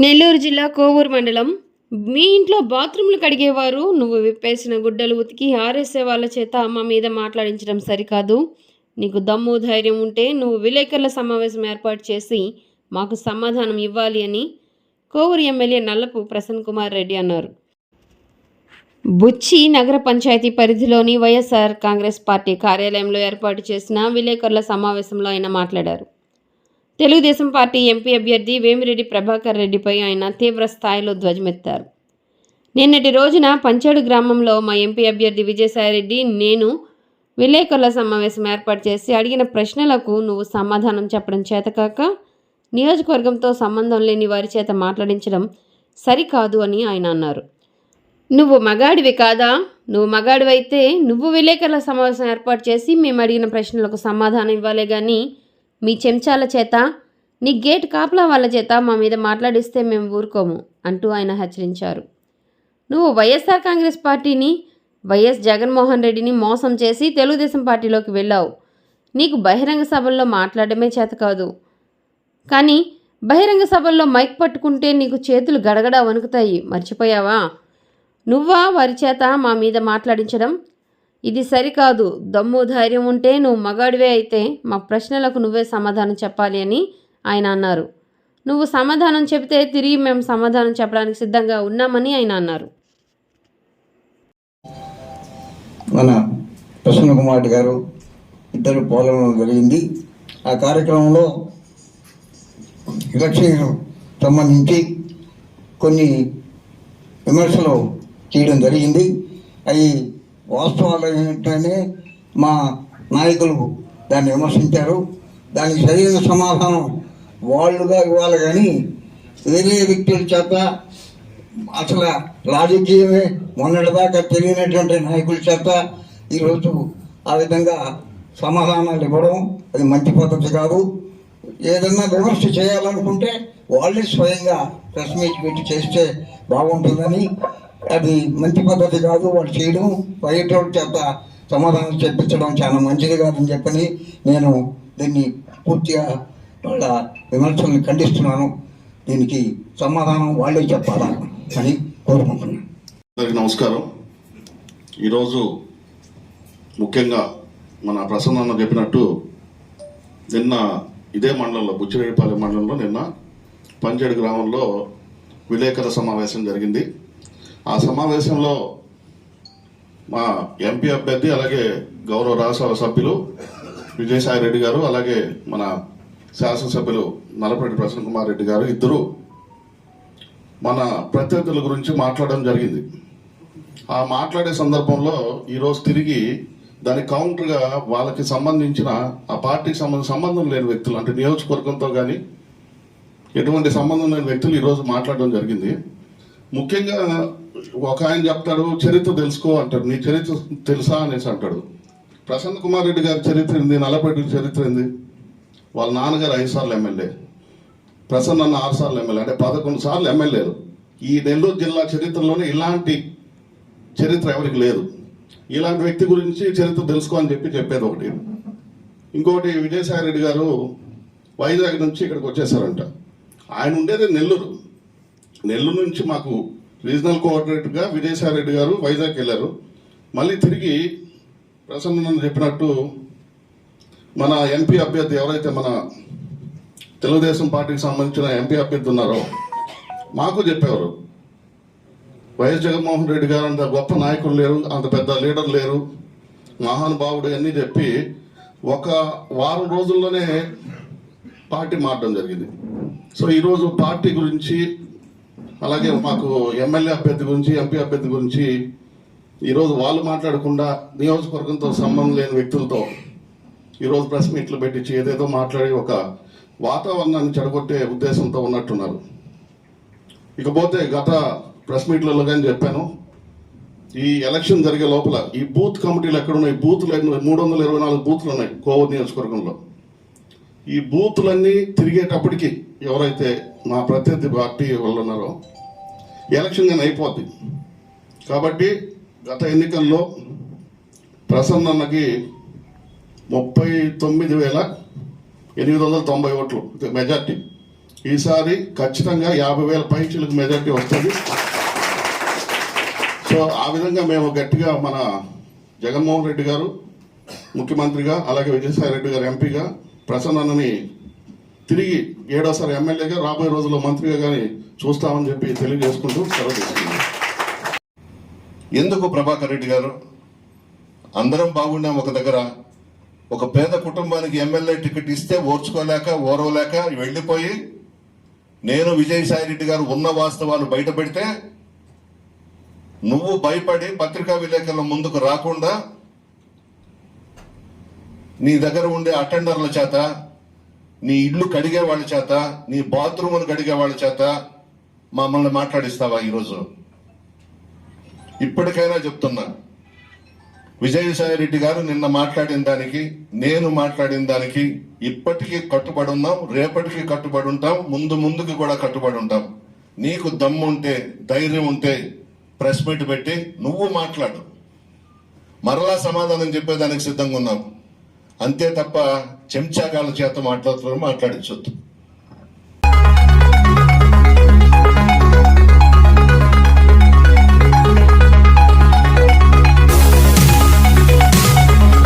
నెల్లూరు జిల్లా కోవూరు మండలం. మీ ఇంట్లో బాత్రూంలు కడిగేవారు నువ్వు విప్పేసిన గుడ్డలు ఉతికి ఆరేసే వాళ్ళ చేత మా మీద మాట్లాడించడం సరికాదు. నీకు దమ్ము ధైర్యం ఉంటే నువ్వు విలేకరుల సమావేశం ఏర్పాటు చేసి మాకు సమాధానం ఇవ్వాలి అని కోవూరు ఎమ్మెల్యే నల్లపు ప్రసన్న కుమార్ రెడ్డి అన్నారు. బుచ్చి నగర పంచాయతీ పరిధిలోని వైఎస్ఆర్ కాంగ్రెస్ పార్టీ కార్యాలయంలో ఏర్పాటు చేసిన విలేకరుల సమావేశంలో ఆయన మాట్లాడారు. తెలుగుదేశం పార్టీ ఎంపీ అభ్యర్థి వేమిరెడ్డి ప్రభాకర్ రెడ్డిపై ఆయన తీవ్ర స్థాయిలో ధ్వజమెత్తారు. నిన్నటి రోజున పంచాడు గ్రామంలో మా ఎంపీ అభ్యర్థి విజయసాయిరెడ్డి నేను విలేకరుల సమావేశం ఏర్పాటు చేసి అడిగిన ప్రశ్నలకు నువ్వు సమాధానం చెప్పడం చేతకాక నియోజకవర్గంతో సంబంధం లేని వారి చేత మాట్లాడించడం సరికాదు అని ఆయన అన్నారు. నువ్వు మగాడివి కాదా? నువ్వు మగాడివైతే నువ్వు విలేకరుల సమావేశం ఏర్పాటు చేసి మేము అడిగిన ప్రశ్నలకు సమాధానం ఇవ్వాలే కానీ మీ చెంచాల చేత నీ గేట్ కాపలా వాళ్ళ చేత మా మీద మాట్లాడిస్తే మేము ఊరుకోము అంటూ ఆయన హెచ్చరించారు. నువ్వు వైఎస్ఆర్ కాంగ్రెస్ పార్టీని వైఎస్ జగన్మోహన్ రెడ్డిని మోసం చేసి తెలుగుదేశం పార్టీలోకి వెళ్ళావు. నీకు బహిరంగ సభల్లో మాట్లాడమే చేత కాదు, కానీ బహిరంగ సభల్లో మైక్ పట్టుకుంటే నీకు చేతులు గడగడ వణుకుతాయి. మర్చిపోయావా? నువ్వా వారి చేత మా మీద మాట్లాడించడం? ఇది సరికాదు. దమ్ము ధైర్యం ఉంటే నువ్వు మగాడివే అయితే మా ప్రశ్నలకు నువ్వే సమాధానం చెప్పాలి అని ఆయన అన్నారు. నువ్వు సమాధానం చెబితే తిరిగి మేము సమాధానం చెప్పడానికి సిద్ధంగా ఉన్నామని ఆయన అన్నారు. మన ప్రసన్న కుమార్ గారు ఇద్దరు పాల్గొనడం జరిగింది. ఆ కార్యక్రమంలో ఎలక్షన్ సంబంధించి కొన్ని విమర్శలు చేయడం జరిగింది. అవి వాస్తవాలు ఏంటనే మా నాయకులు దాన్ని విమర్శించారు. దానికి సరైన సమాధానం వాళ్ళుగా ఇవ్వాలి కానీ వేరే వ్యక్తుల చేత అసలు రాజకీయమే మొన్నటిదాకా తెలియనటువంటి నాయకుల చేత ఈరోజు ఆ విధంగా సమాధానాలు ఇవ్వడం అది మంచి పద్ధతి కాదు. ఏదన్నా విమర్శ చేయాలనుకుంటే వాళ్ళే స్వయంగా ప్రెస్ మీట్ పెట్టి చేస్తే బాగుంటుందని, అది మంచి పద్ధతి కాదు. వాళ్ళు చేయడం బయట చేత సమాధానం చెప్పించడం చాలా మంచిది కాదని చెప్పని నేను దీన్ని పూర్తిగా వాళ్ళ విమర్శల్ని ఖండిస్తున్నాను. దీనికి సమాధానం వాళ్ళే చెప్పాలా అని కోరుకుంటున్నాను. అందరికీ నమస్కారం. ఈరోజు ముఖ్యంగా మన ప్రసన్న చెప్పినట్టు నిన్న ఇదే మండలంలో బుచ్చిరెడ్డిపాలెం మండలంలో నిన్న పంచాడు గ్రామంలో విలేకరుల సమావేశం జరిగింది. ఆ సమావేశంలో మా ఎంపీ అభ్యర్థి అలాగే గౌరవ రాజ్యసభ సభ్యులు విజయసాయిరెడ్డి గారు అలాగే మన శాసనసభ్యులు నల్లపరెడ్డి ప్రసన్న కుమార్ రెడ్డి గారు ఇద్దరు మన ప్రత్యర్థుల గురించి మాట్లాడడం జరిగింది. ఆ మాట్లాడే సందర్భంలో ఈరోజు తిరిగి దానికి కౌంటర్గా వాళ్ళకి సంబంధించిన ఆ పార్టీకి సంబంధం లేని వ్యక్తులు, అంటే నియోజకవర్గంతో కానీ ఎటువంటి సంబంధం లేని వ్యక్తులు ఈరోజు మాట్లాడడం జరిగింది. ముఖ్యంగా ఒక ఆయన చెప్తాడు చరిత్ర తెలుసుకో అంటాడు. నీ చరిత్ర తెలుసా అనేసి అంటాడు. ప్రసన్న కుమార్ రెడ్డి గారి చరిత్ర ఏంది? నల్లపరెడ్డి చరిత్ర ఏంది? వాళ్ళ నాన్నగారు 5 సార్లు ఎమ్మెల్యే, ప్రసన్న 6 సార్లు ఎమ్మెల్యే, అంటే 11 సార్లు ఎమ్మెల్యేలు. ఈ నెల్లూరు జిల్లా చరిత్రలోనే ఇలాంటి చరిత్ర ఎవరికి లేదు. ఇలాంటి వ్యక్తి గురించి చరిత్ర తెలుసుకో అని చెప్పేది ఒకటి. ఇంకోటి, విజయసాయిరెడ్డి గారు వైజాగ్ నుంచి ఇక్కడికి వచ్చేసారంట. ఆయన ఉండేది నెల్లూరు. నెల్లూరు నుంచి మాకు రీజనల్ కోఆర్డినేటర్గా విజయసాయిరెడ్డి గారు వైజాగ్ వెళ్ళారు. మళ్ళీ తిరిగి ప్రసన్న చెప్పినట్టు మన ఎంపీ అభ్యర్థి ఎవరైతే మన తెలుగుదేశం పార్టీకి సంబంధించిన ఎంపీ అభ్యర్థి ఉన్నారో మాకు చెప్పేవారు, వైఎస్ జగన్మోహన్ రెడ్డి గారు అంత గొప్ప నాయకులు లేరు, అంత పెద్ద లీడర్ లేరు, మహానుభావుడు అన్నీ చెప్పి ఒక వారం రోజుల్లోనే పార్టీ మారడం జరిగింది. సో ఈరోజు పార్టీ గురించి అలాగే మాకు ఎమ్మెల్యే అభ్యర్థి గురించి ఎంపీ అభ్యర్థి గురించి ఈరోజు వాళ్ళు మాట్లాడకుండా నియోజకవర్గంతో సంబంధం లేని వ్యక్తులతో ఈరోజు ప్రెస్ మీట్లు పెట్టించి ఏదేదో మాట్లాడి ఒక వాతావరణాన్ని చెడగొట్టే ఉద్దేశంతో ఉన్నట్టున్నారు. ఇకపోతే గత ప్రెస్ మీట్లలో కానీ చెప్పాను, ఈ ఎలక్షన్ జరిగే లోపల ఈ బూత్ కమిటీలు ఎక్కడున్నాయి? బూతులు 324 బూతులు ఉన్నాయి కోవూరు నియోజకవర్గంలో. ఈ బూతులన్నీ తిరిగేటప్పటికి ఎవరైతే మా ప్రత్యర్థి పార్టీ వాళ్ళు ఉన్నారో ఎలక్షన్ కానీ అయిపోద్ది. కాబట్టి గత ఎన్నికల్లో ప్రసన్నకి 39,890 ఓట్లు మెజార్టీ. ఈసారి ఖచ్చితంగా 50,000 పైచీలకు మెజార్టీ వస్తుంది. సో ఆ విధంగా మేము గట్టిగా మన జగన్మోహన్ రెడ్డి గారు ముఖ్యమంత్రిగా, అలాగే విజయసాయి రెడ్డి గారు ఎంపీగా, ప్రసన్నని తిరిగి 7వసారి ఎమ్మెల్యేగా, రాబోయే రోజుల్లో మంత్రిగా కానీ చూస్తామని చెప్పి తెలియజేసుకుంటూ సెలవు తీసుకుంటాం. ఎందుకు ప్రభాకర్ రెడ్డి గారు అందరం బాగున్నాం ఒక దగ్గర, ఒక పేద కుటుంబానికి ఎమ్మెల్యే టికెట్ ఇస్తే ఓర్చుకోలేక ఓరవలేక వెళ్ళిపోయి నేను విజయసాయి రెడ్డి గారు ఉన్న వాస్తవాలు బయట పెడితే నువ్వు భయపడి పత్రికా విలేకరుల ముందుకు రాకుండా నీ దగ్గర ఉండే అటెండర్ల చేత, నీ ఇల్లు కడిగే వాళ్ళ చేత, నీ బాత్రూములు కడిగే వాళ్ళ చేత మమ్మల్ని మాట్లాడిస్తావా? ఈరోజు ఇప్పటికైనా చెప్తున్నా, విజయసాయి రెడ్డి గారు నిన్న మాట్లాడిన దానికి, నేను మాట్లాడిన దానికి ఇప్పటికీ కట్టుబడి ఉన్నాం, రేపటికి కట్టుబడి ఉంటాం, ముందుకి కూడా కట్టుబడి ఉంటాం. నీకు దమ్ము ఉంటే, ధైర్యం ఉంటే ప్రెస్ మీట్ పెట్టి నువ్వు మాట్లాడు, మరలా సమాధానం చెప్పేదానికి సిద్ధంగా ఉన్నాం. అంతే తప్ప చెంచాగాల చేత మాట్లాడుతున్నారు మాట్లాడించొద్దు.